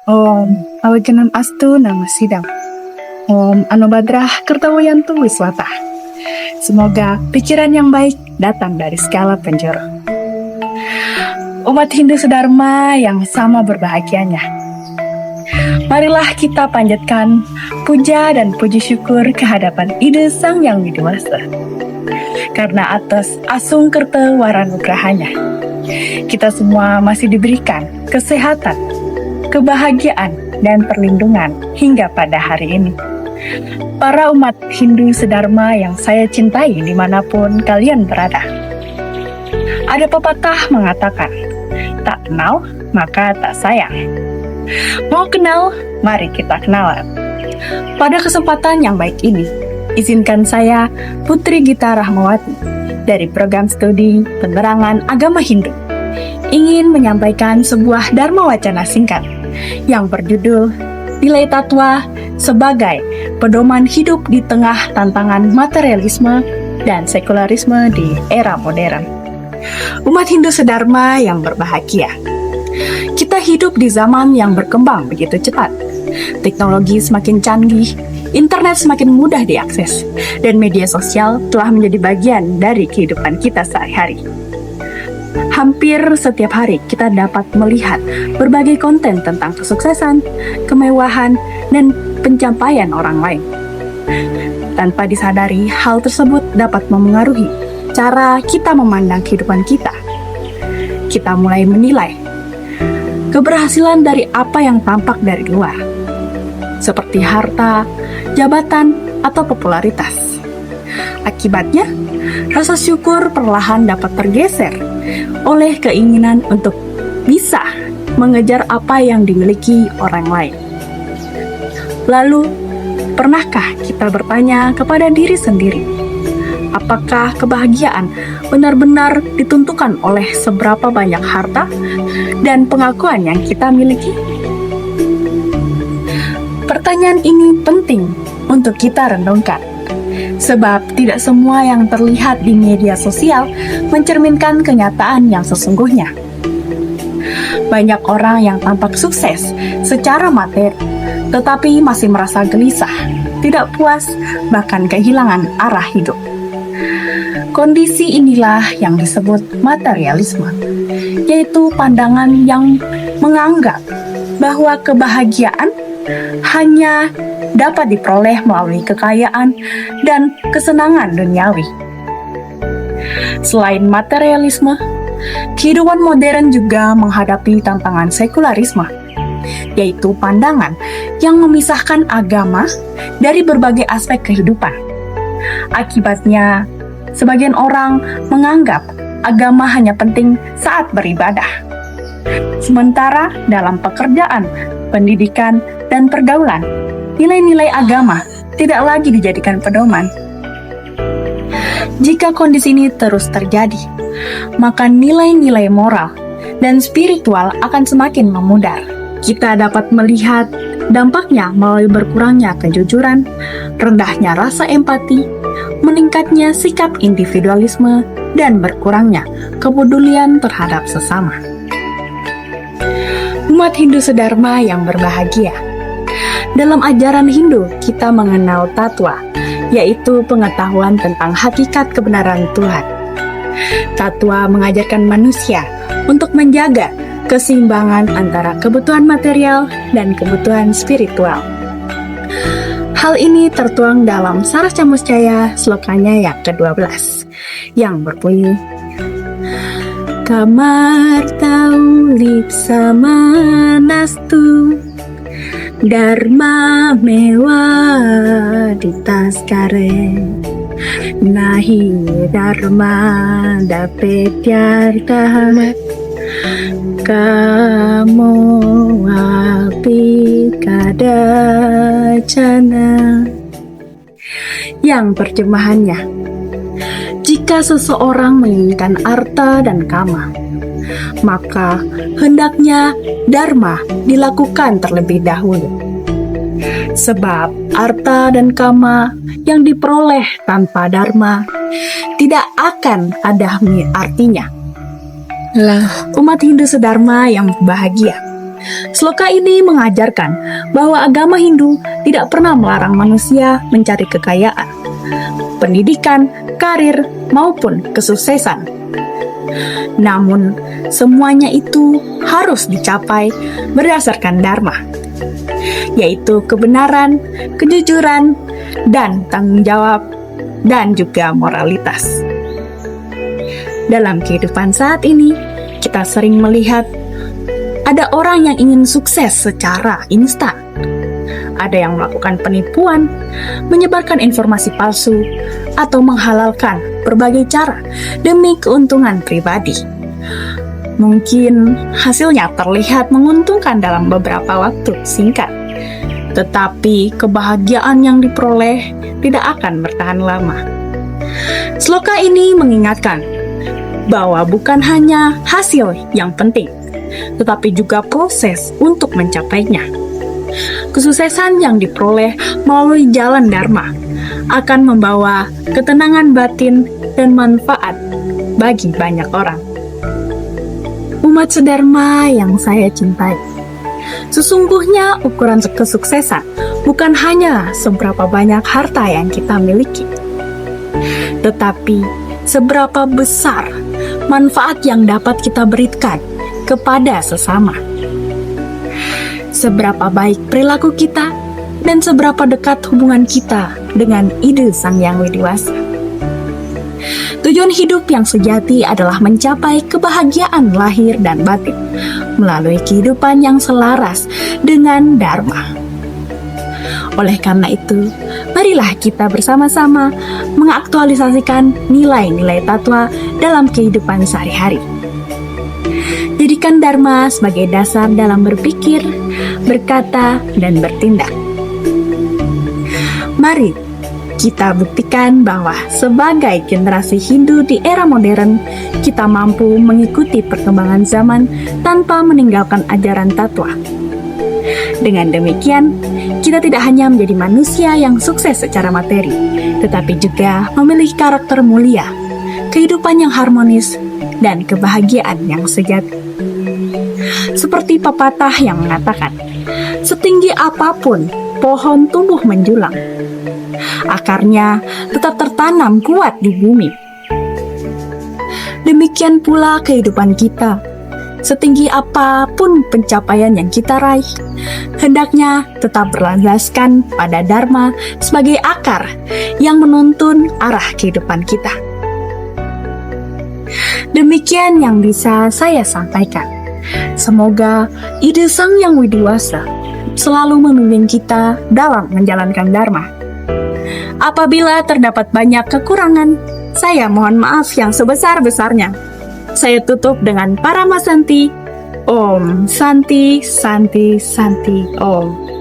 Om awakenan astu nama sidang. Om Anubadrah Kertawayantu Wiswata. Semoga pikiran yang baik datang dari segala penjuru. Umat Hindu sedharma yang sama berbahagianya. Marilah kita panjatkan puja dan puji syukur kehadapan Ide Sang Yang Widiwasa. Karena atas asung kerta waranugrahanya, kita semua masih diberikan kesehatan, kebahagiaan, dan perlindungan hingga pada hari ini. Para umat Hindu sedharma yang saya cintai dimanapun kalian berada. Ada pepatah mengatakan, tak kenal maka tak sayang. Mau kenal, mari kita kenalan. Pada kesempatan yang baik ini, izinkan saya, Putri Gita Rahmawati, dari program studi Penerangan Agama Hindu, ingin menyampaikan sebuah dharma wacana singkat yang berjudul Nilai Tatwa sebagai pedoman hidup di tengah tantangan materialisme dan sekularisme di era modern. Umat Hindu sedharma yang berbahagia, kita hidup di zaman yang berkembang begitu cepat. Teknologi semakin canggih, internet semakin mudah diakses, dan media sosial telah menjadi bagian dari kehidupan kita sehari-hari. Hampir setiap hari kita dapat melihat berbagai konten tentang kesuksesan, kemewahan, dan pencapaian orang lain. Tanpa disadari, hal tersebut dapat memengaruhi cara kita memandang kehidupan kita. Kita mulai menilai keberhasilan dari apa yang tampak dari luar, seperti harta, jabatan, atau popularitas. Akibatnya, rasa syukur perlahan dapat tergeser oleh keinginan untuk bisa mengejar apa yang dimiliki orang lain. Lalu, pernahkah kita bertanya kepada diri sendiri, apakah kebahagiaan benar-benar ditentukan oleh seberapa banyak harta dan pengakuan yang kita miliki? Pertanyaan ini penting untuk kita renungkan, sebab tidak semua yang terlihat di media sosial mencerminkan kenyataan yang sesungguhnya. Banyak orang yang tampak sukses secara materi, tetapi masih merasa gelisah, tidak puas, bahkan kehilangan arah hidup. Kondisi inilah yang disebut materialisme, yaitu pandangan yang menganggap bahwa kebahagiaan hanya dapat diperoleh melalui kekayaan dan kesenangan duniawi. Selain materialisme, kehidupan modern juga menghadapi tantangan sekularisme, yaitu pandangan yang memisahkan agama dari berbagai aspek kehidupan. Akibatnya, sebagian orang menganggap agama hanya penting saat beribadah. Sementara dalam pekerjaan, pendidikan, dan pergaulan, nilai-nilai agama tidak lagi dijadikan pedoman. Jika kondisi ini terus terjadi, maka nilai-nilai moral dan spiritual akan semakin memudar. Kita dapat melihat dampaknya melalui berkurangnya kejujuran, rendahnya rasa empati, meningkatnya sikap individualisme, dan berkurangnya kepedulian terhadap sesama. Umat Hindu sedharma yang berbahagia, dalam ajaran Hindu, kita mengenal tatwa, yaitu pengetahuan tentang hakikat kebenaran Tuhan. Tatwa mengajarkan manusia untuk menjaga keseimbangan antara kebutuhan material dan kebutuhan spiritual. Hal ini tertuang dalam Saras Camuscaya slokanya yang ke-12, yang berbunyi, Kamartau lipsama nastu Dharma mewa ditaskare Nahi dharma dapetyartha Kamo api kadacana. Yang terjemahannya, jika seseorang menginginkan arta dan kama, maka hendaknya dharma dilakukan terlebih dahulu. Sebab arta dan kama yang diperoleh tanpa dharma tidak akan ada artinya. Lah, umat Hindu sedharma yang bahagia, Sloka ini mengajarkan bahwa agama Hindu tidak pernah melarang manusia mencari kekayaan, pendidikan, karir, maupun kesuksesan. Namun, semuanya itu harus dicapai berdasarkan dharma, yaitu kebenaran, kejujuran, dan tanggung jawab, dan juga moralitas. Dalam kehidupan saat ini, kita sering melihat ada orang yang ingin sukses secara instan. Ada yang melakukan penipuan, menyebarkan informasi palsu, atau menghalalkan berbagai cara demi keuntungan pribadi. Mungkin hasilnya terlihat menguntungkan dalam beberapa waktu singkat, tetapi kebahagiaan yang diperoleh tidak akan bertahan lama. Sloka ini mengingatkan bahwa bukan hanya hasil yang penting, tetapi juga proses untuk mencapainya. Kesuksesan yang diperoleh melalui jalan dharma akan membawa ketenangan batin dan manfaat bagi banyak orang. Umat sedharma yang saya cintai, sesungguhnya ukuran kesuksesan bukan hanya seberapa banyak harta yang kita miliki, tetapi seberapa besar manfaat yang dapat kita berikan kepada sesama. Seberapa baik perilaku kita dan seberapa dekat hubungan kita dengan ide Sang Yang Widiwasa. Tujuan hidup yang sejati adalah mencapai kebahagiaan lahir dan batin melalui kehidupan yang selaras dengan dharma. Oleh karena itu, marilah kita bersama-sama mengaktualisasikan nilai-nilai tatwa dalam kehidupan sehari-hari. Jadikan dharma sebagai dasar dalam berpikir, berkata, dan bertindak. Mari kita buktikan bahwa sebagai generasi Hindu di era modern, kita mampu mengikuti perkembangan zaman tanpa meninggalkan ajaran tatwa. Dengan demikian, kita tidak hanya menjadi manusia yang sukses secara materi, tetapi juga memiliki karakter mulia, kehidupan yang harmonis, dan kebahagiaan yang sejati. Seperti pepatah yang mengatakan, setinggi apapun pohon tumbuh menjulang, akarnya tetap tertanam kuat di bumi. Demikian pula kehidupan kita. Setinggi apapun pencapaian yang kita raih, hendaknya tetap berlandaskan pada dharma sebagai akar yang menuntun arah kehidupan kita. Demikian yang bisa saya sampaikan. Semoga ide Sang Yang Widiwasa selalu membimbing kita dalam menjalankan dharma. Apabila terdapat banyak kekurangan, saya mohon maaf yang sebesar-besarnya. Saya tutup dengan Paramasanti. Om Santi Santi Santi Om.